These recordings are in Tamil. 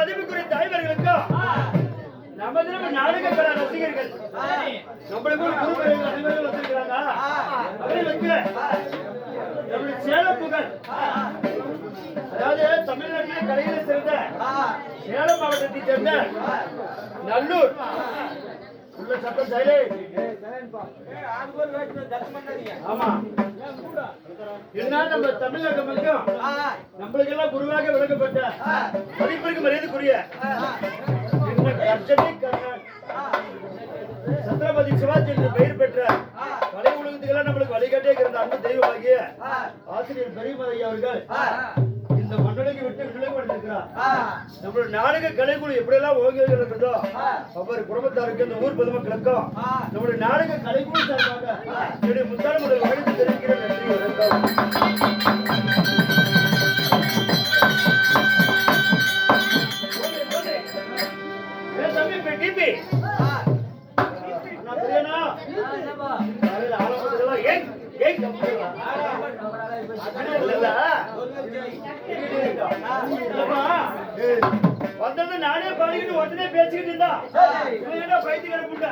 மதிப்புக்குரிய தாய்மார்களுக்கும் நமது நாடக கலா ரசிகர்கள் நம்மளுக்கு ஒரு குருபெருமாள் அனைவரும் வந்திருக்கிறாங்க. அவர்களுக்கு நம்முடைய சேலம் புகழ், அதாவது தமிழ்நாட்டில் கலைகளை சேர்ந்த சேலம் மாவட்டத்தை சேர்ந்த நல்லூர் உள்ள சட்டம் செயலே. ஆமா, என்ன நம்ம தமிழக மக்களும் நம்மளுக்கு எல்லாம் குருவாக விளக்கப்பட்ட மதிப்பிற்கு மரியாதைக்குரிய சத்ரபதி சிவாஜி என்று பெயர் பெற்ற கலை உலகத்துக்கெல்லாம் நம்மளுக்கு வழிகாட்டே இருந்த அன்பு தெய்வமாகிய ஆசிரியர் பெரியமலையா அவர்கள் இந்த மண்டலுக்கு விட்டு விலகி வந்திருக்கிறார். நம்மளுடைய நாடக கலைக்குழு எப்படியெல்லாம் ஓங்குகிறதோ ஒவ்வொரு குடும்பத்தாருக்கு இந்த ஊர் பொதுமக்களுக்கும் நம்முடைய நாடக கலைக்குழு சார்பாக என்னுடைய முத்தான முதல் வாழ்த்து தெரிவிக்கிற நன்றி வந்தது நானே பாடிக்கிட்டு உடனே பேசிக்கிட்டு இருந்தா பைத்தியக்கார கூட்டா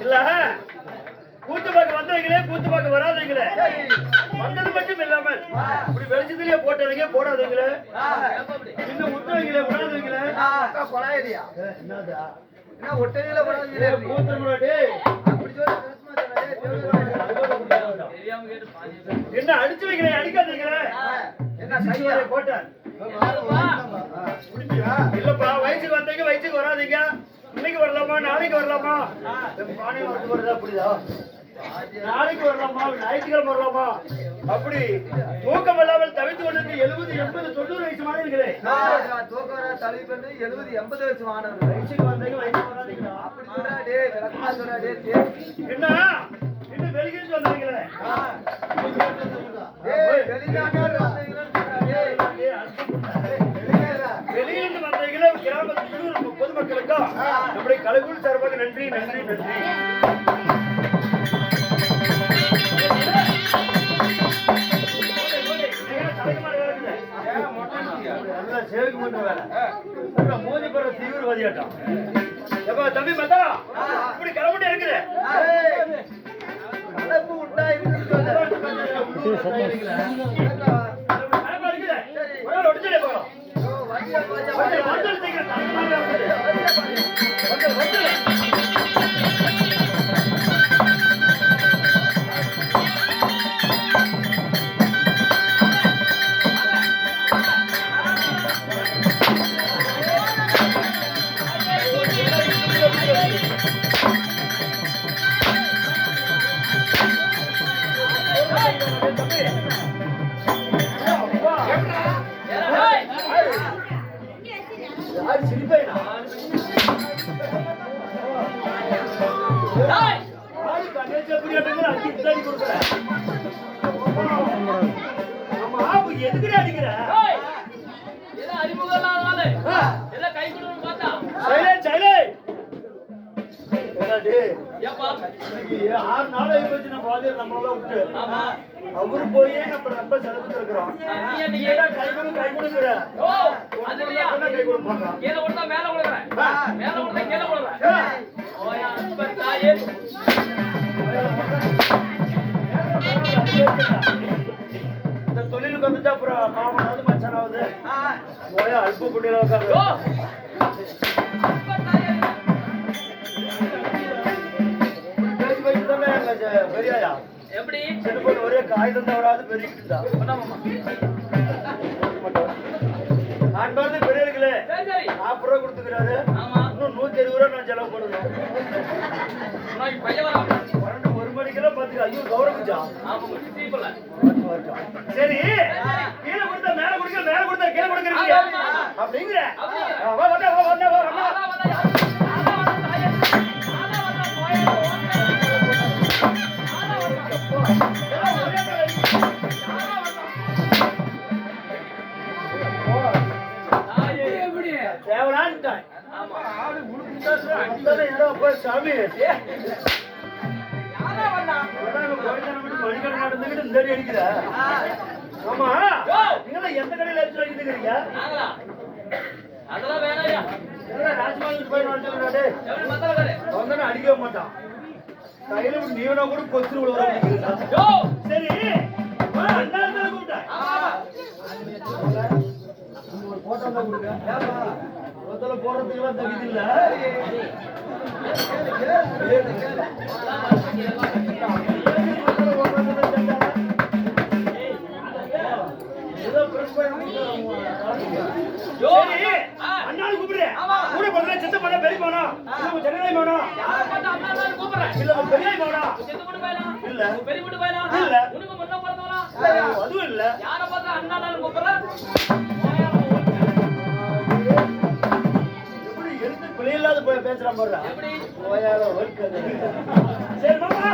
இல்ல கூத்து பார்க்க வந்தவங்களே கூத்து பார்க்க வராதவங்களே வந்தது மட்டும் இல்லாமல் இப்படி வெளிச்சத்திலேயே போட்டவங்க போடாதவங்களே இன்னும் விட்டவங்களே விடாதவங்களே என்னதா என்ன ஒட்டையில போடாதீங்களே கூத்து முன்னாடி என்ன அடிச்சு வைக்கிறேன் அடிக்காதீங்களே என்ன போட்டேன் இல்லப்பா வயசுக்கு வந்தீங்க வயசுக்கு வராதீங்க இன்னைக்கு வரலாமா நாளைக்கு வரலாமா பானை வரது வருதா புரியுதா நாளைக்கு வரலாமா ஞாயிற்றுக்கிழமை வரலாமா அப்படி தூக்கம் இல்லாமல் தவித்து கொண்டு 70, 80, 90 வயசு மாணவர்களே தூக்கம் தவிப்பு 70, 80 வயசு மாணவர்கள் வயசுக்கு வந்தீங்க வயசுக்கு வராதீங்க அப்படி சொல்றாடே விளக்கமா சொல்றாடே என்ன இன்னும் வெளியிட்டு வந்தீங்களே வெளியிலிருந்து வந்தீங்களே கிராமத்துக்கு நம்ம பொதுமக்களுக்கும் நம்முடைய கலைக்குழு சார்பாக நன்றி நன்றி நன்றி. சேவைக்கு மட்டும் வேலை மோதி போற தீவிரவாதியாட்டம் தம்பி பார்த்தா இப்படி கிளம்பிட்டு இருக்குது எதுக்கு அடிக்கிற அறிமுகம் 6 நாள் ஆயிடுச்சு நம்ம வாதியார் நம்மள விட்டு அவரு போயே நம்ம ரொம்ப செலவு இருக்கிறோம் கை கொடுக்குற கை கொடுப்பாங்க கீழே கொடுத்தா மேல கொடுக்குறேன் மேல கொடுத்தா கீழே கொடுக்குறேன் இந்த தொழிலுக்கு வந்துட்டு அப்புறம் மாமனாவது மச்சானாவது போயா அல்ப குட்டியில உட்காந்து பெரியாயா எப்படி செல்போன் ஒரே காகிதம் தவறாது பெருகிட்டு நான் பாருங்க பெரியர்களே 40 ரூபா கொடுத்துக்கிறாரு இன்னும் 170 ரூபா நான் செலவு பண்ணணும் ஒரு மணிக்கெல்லாம் பாத்துக்க ஐயோ கௌரவிச்சா சரி கீழே கொடுத்தா மேல கொடுக்க மேல கொடுத்தா கீழே கொடுக்குறீங்க அப்படிங்கிற சாமி அடிக்கடி நடந்துக்கிட்டு இந்த அடி அடிக்கிற ஆமா நீங்க எந்த கடையில எடுத்து வைக்கிறீங்க அதெல்லாம் வேணாயா ராஜ்மாலுக்கு போய் நடத்துறாடே அவன் அடிக்கவே மாட்டான் கையில நீவனா கூட கொத்து சரி கூப்பிட்டேன் ஒரு போட்டோ தான் கொடுங்க முதல்ல போடுறதுக்கெல்லாம் தகுதி இல்ல அண்ணாடு கூப்பிடுறேன் கூட பண்ண சின்ன பண்ண பெரிய போனா சென்னை போனா இல்ல பெரிய போனா இல்ல பெரிய வீட்டு போயிடா இல்ல உனக்கு முன்ன பிறந்தவனா அதுவும் இல்ல யார பார்த்தா அண்ணாடான்னு கூப்பிடுற எப்படி எடுத்து பிள்ளையில்லாத போய் பேசுற மாதிரி எப்படி நோயால ஒர்க் சரி மாமா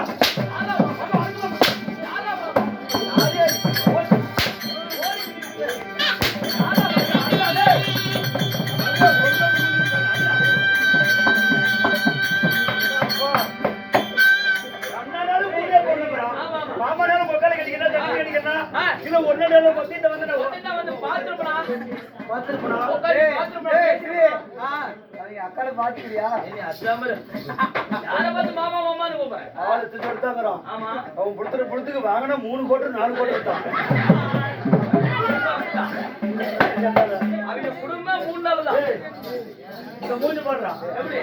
மாமனாலும் மொக்கால கட்டிக்கணும் தண்ணி கட்டிக்கணும் இல்ல ஒன்னு பத்தி வந்து பாத்துருப்பா பாத்துருப்பா அக்கால பாத்துக்கிறியா யார பார்த்து மாமா மாமான்னு கூப்பிடுறேன் ஆளு எடுத்தாங்கிறான் ஆமா அவன் புடுத்துக்கு வாங்கினா 3 கோட்டு 4 கோட்டு எடுத்தான் அவங்க குடும்பம் 3 நாள் தான் இந்த மூஞ்சி பாடுறான் எப்படி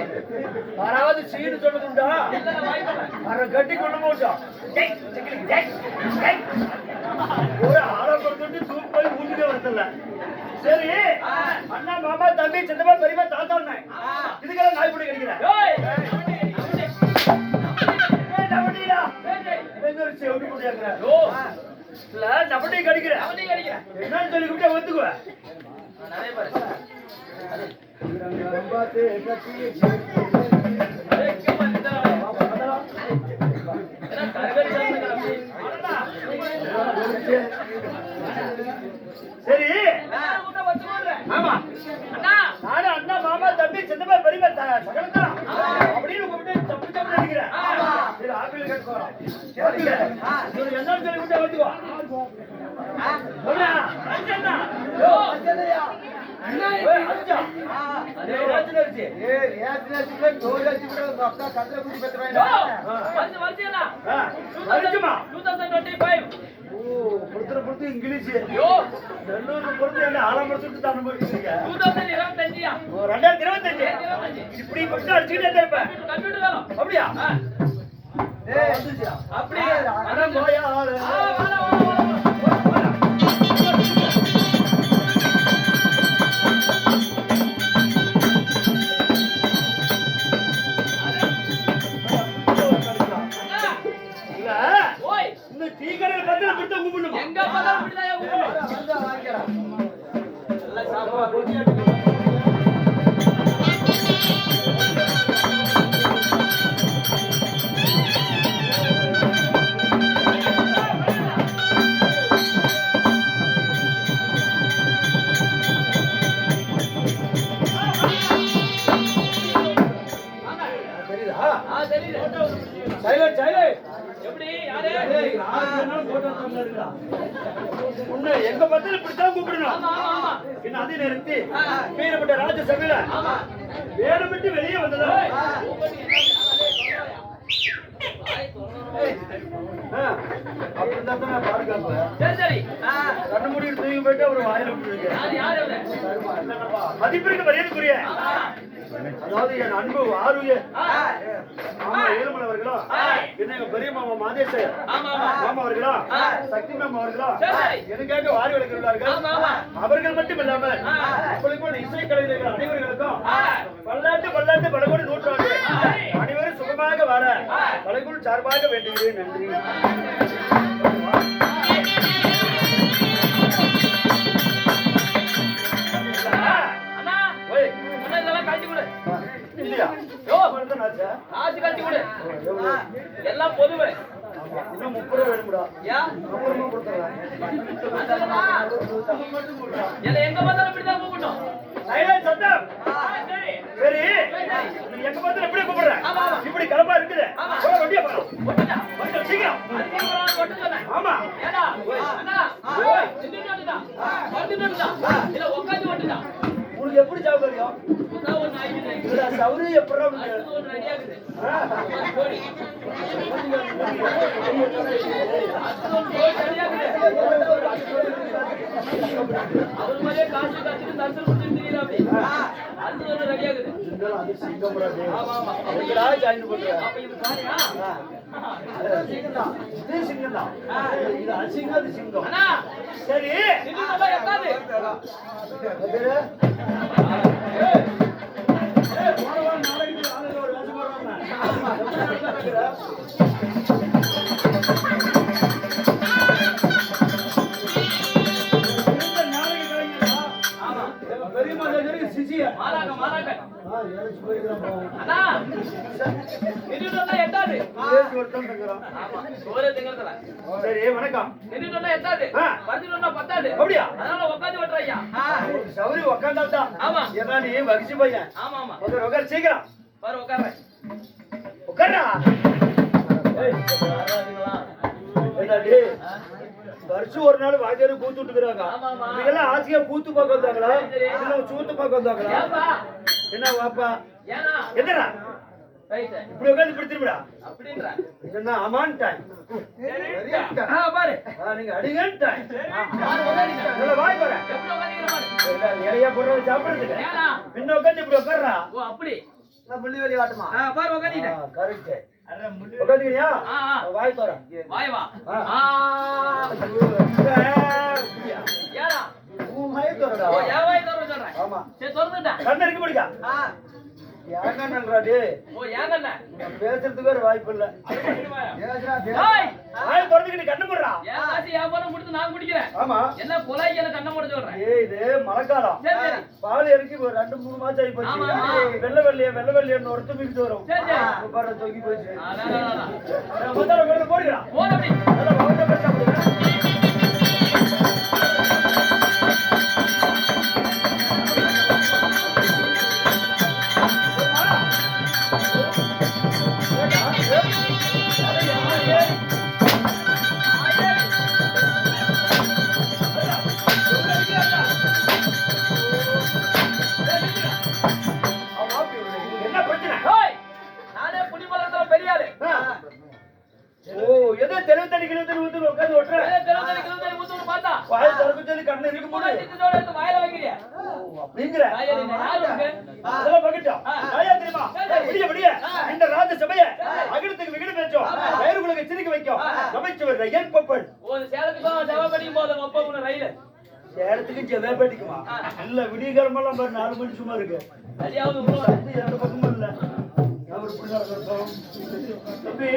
யாராவது சீனு சொன்னதுண்டா அரை கட்டி கொண்டு போட்டோம் ஒரு ஆலப்பட்டு தூக்கு போய் மூஞ்சிக்கே வரதில்ல சரி அண்ணா மாமா தம்பி சின்னமா பெரியமா தாத்தா இதுக்கெல்லாம் நாய் போட்டு கிடைக்கிறேன் கடிக்கிறேன் என்னன்னு சொல்லி கூப்பிட்டா ஒத்துக்குவேன் நிறைய பேர் சரி ஆமா நானு அண்ணா மாமா தம்பி சின்னப்பா பெரியப்பா சகலத்தான் அப்படின்னு கூப்பிட்டு தப்பு தப்பு நினைக்கிறேன் சரி ஆப்பிள் கேட்கலாம் என்னன்னு சொல்லி கூப்பிட்டா வந்துக்குவா இங்கிலீஷ் நெல்லூர் பொறுத்து என்ன ஆலம்பரத்துக்கு தான் அனுபவிக்கிறீங்க 2025 இப்படி மட்டும் அடிச்சுக்கிட்டே இருப்பேன் அப்படியா அப்படியே இந்த டீ கடையில் பத்திரம் கொடுத்தா கூப்பிடணும் எங்க பார்த்தாலும் இப்படிதான் கூப்பிடணும் எங்க பத்தில இப்படித்தான் கூப்பிடணும் என்ன அதே நேரத்தி வீரப்பட்ட ராஜசபையில வேடம் விட்டு வெளியே வந்ததா அப்படிதான் நான் பாதுகாப்பேன் கண்ணு மூடி தூக்கி போயிட்டு அவர் வாயில விட்டுருக்கேன் மதிப்பிற்கு மரியாதைக்குரிய அதாவது என் அன்பு ஆருய மாமா ஏழுமலை அவர்களும் என்ன பெரிய மாமா மாதேசர் மாமா அவர்களும் சக்தி மாமா அவர்களும் எனக்காக வாரி வளர்க்கிறார்கள் அவர்கள் மட்டும் இல்லாமல் உங்களுக்கு இசை கலைஞர்கள் அனைவர்களுக்கும் பல்லாண்டு பலகோடி நூற்றாண்டு அனைவரும் சுகமாக வாழ பலகுள் சார்பாக வேண்டுகிறேன் நன்றி எல்லாம் பொதுவே இன்னும் 30 வேணும்டா எங்க பார்த்தாலும் இப்படிதான் கூப்பிடணும் சரி எங்க பார்த்தாலும் எப்படி கூப்பிடுறேன் இப்படி கிளம்பா இருக்குது சீக்கிரம் ஏடா அண்ணா ஓய் நின்னுடா வந்துடா இல்ல உட்கார்ந்து வந்துடா உனக்கு எப்படி சாவு தெரியும் நான் ஒரு நாய்க்கு இதுல சௌரி எப்பறா அடுத்து ஒரு ரெடி ஆகுது ஓடி அடுத்து ஒரு ரெடி ஆகுது அவர் மாதிரியே காசு காத்துட்டு நர்சல் கொடுத்துட்டு தெரியறாப்டி அடுத்து ஒரு ரெடி ஆகுது அது சிங்கம்டா டேய் ஆமா ஆமா எங்கடா ஜாயின் பண்ற அப்ப இது பாரியா சிங்கம்தான் இது சிங்கம்தான் இது அசிங்கம் அது சிங்கம் அண்ணா சரி நின்னுடா உட்கார்ந்து பேரு ஏய் போறவா நாளைக்கு ஆளுங்க ஒரு வேஷம் போடுறாங்க ஆமா பெரிய மாதிரி சிசியா மாறாக மாறாக ஏழு போயிடுறான் அண்ணா நின்னுடா எட்டாது ஏழு வருஷம் தங்குறான் ஆமா சோரே திங்கறதல சரி வணக்கம் நின்னுடா எட்டாது படுத்துடா பத்தாது அப்படியா அதனால உட்கார்ந்து வட்றய்யா சௌரி உக்காந்தாடா ஆமா ஏன்னா நீ வகிச்சு பையன் ஆமா ஆமா உட்கார் சீக்கிரம் பாரு உட்கார்றேன் உட்கார்றா ஏய் வராதீங்களா என்னடி வருஷம் ஒரு நாள் வாத்தியாரு கூத்து விட்டுக்கிறாங்க ஆமா, ஆமா. நீங்கெல்லாம் ஆசையா கூத்து பார்க்க வந்தாங்களா சரி. இல்ல சூத்து பார்க்க வந்தாங்களா ஏப்பா என்ன வாப்பா ஏனா என்னடா ரைட் இப்படி உட்காந்து இப்படி திரும்பிடா அப்படின்ற என்ன அமான் டைம் பாரு நீங்க அடிங்கன் டைம் பாரு உட்காருங்க நல்ல வாய் பாரு எப்படி உட்கார்ந்தீங்க பாரு இலையா போடுறது சாப்பிடுறதுக்கு ஏனா பின்ன உட்காந்து இப்படி உட்கார்றா ஓ அப்படி நான் புள்ளி வெளி வாட்டுமா பாரு உட்கார்ந்தீங்க கரெக்ட் உட்காந்துக்கிறியா வாய் தோற வாய் வா ஆ. ஏடா உன் வாய் தோறடா ஓ ஏன் வாய் தரணும் சொல்றேன் ஆமா சரி திறந்துட்டா கண்ணு இருக்க முடியா ஏங்கன்றாடி ஓ ஏங்கண்ண பேசுறதுக்கு ஒரு வாய்ப்பு இல்ல ஏய் வாய் திறந்துக்கிட்டு கண்ணு போடுறா ஏன் காசு வியாபாரம் கொடுத்து நான் குடிக்கிறேன் ஆமா என்ன கொலைக்கு என்ன கண்ணை மூட சொல்றேன் ஏய் இது மழைக்காலம் சரி சரி பால் இறக்கி ஒரு 2-3 மாசம் ஆகி போச்சு ஆமா, ஆமா. வெள்ளை வெள்ளையன்னு ஒரு தும்பிக்கிட்டு வரும் சரி, சரி. இப்ப பாரு தொங்கி போச்சு அடடடடா. முதல்ல போடுறா போடு அப்படி நல்லா வகுத்த பேச முடியும் என்ன பிரச்சனை ஏய் நானே புடிமலத்துல பெரிய ஆளு ஓ ஏதோ தெளிவு தண்ணி ஊத்து உட்காந்து ஓட்டுற கிலோமீட்டர் ஊத்துன்னு பார்த்தா வாய் திறக்க சொல்லி கண்ணு இருக்கு கூட போது சித்தோட எடுத்து வாயில வைக்கிறியா அப்படிங்கிற வாயில நீ யாரு இருக்கு அதெல்லாம் பகிட்டோம் நாயா தெரியுமா விடிய விடிய இந்த ராஜ சபைய அகிலத்துக்கு விகிடு பேச்சோம் வயிறுகளுக்கு சிரிக்க வைக்கும் அமைச்சவர் ரயில் பப்பன் ஒரு சேலத்துக்கு செவப்படிக்கும் போது அப்பா உன ரயில சேலத்துக்கு ஜெவேபடிக்குமா இல்ல விடியகாலமெல்லாம் பாரு 4 மணி சும்மா இருக்கு சரியாவது இது ரெண்டு பக்கமும் இல்ல அவர் புள்ள இருக்கட்டும் தம்பி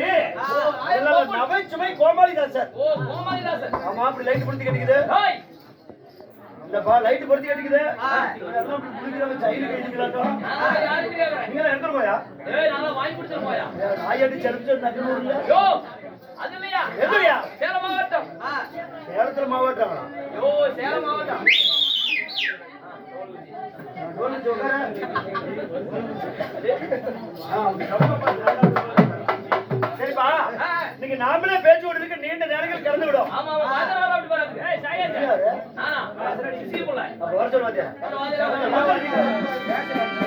அதெல்லாம் நகைச்சுவை கோமாளிதாசன் ஓ கோமாளிதாசன் ஆமா அப்படி லைட் பொருத்தி கட்டிக்குது ஏய் இல்லப்பா லைட் பொருத்தி கட்டிக்குது எல்லாம் அப்படி புடிக்கிறவங்க சைடு கட்டிக்கலாட்டும் நான் யாருக்கு கேக்குறேன் நீங்க எங்க போயா ஏய் நான் வாங்கி குடிச்சிட்டு போயா நாயடி செலுத்து நகர் இல்ல யோ அது இல்லையா எதுயா சேலம் மாவட்டம் சேலத்துல மாவட்டம் யோ சேலம் மாவட்டம் சரிப்பா நீங்க நாமளே பேச்சு விடுறதுக்கு நீண்ட நேரங்கள் கடந்து விடும் ஆமா ஆமா பாத்தறால அப்படி பாருங்க ஏய் சையத் நானா சிசி புள்ள அப்ப வர சொல்லுவாங்க வாங்க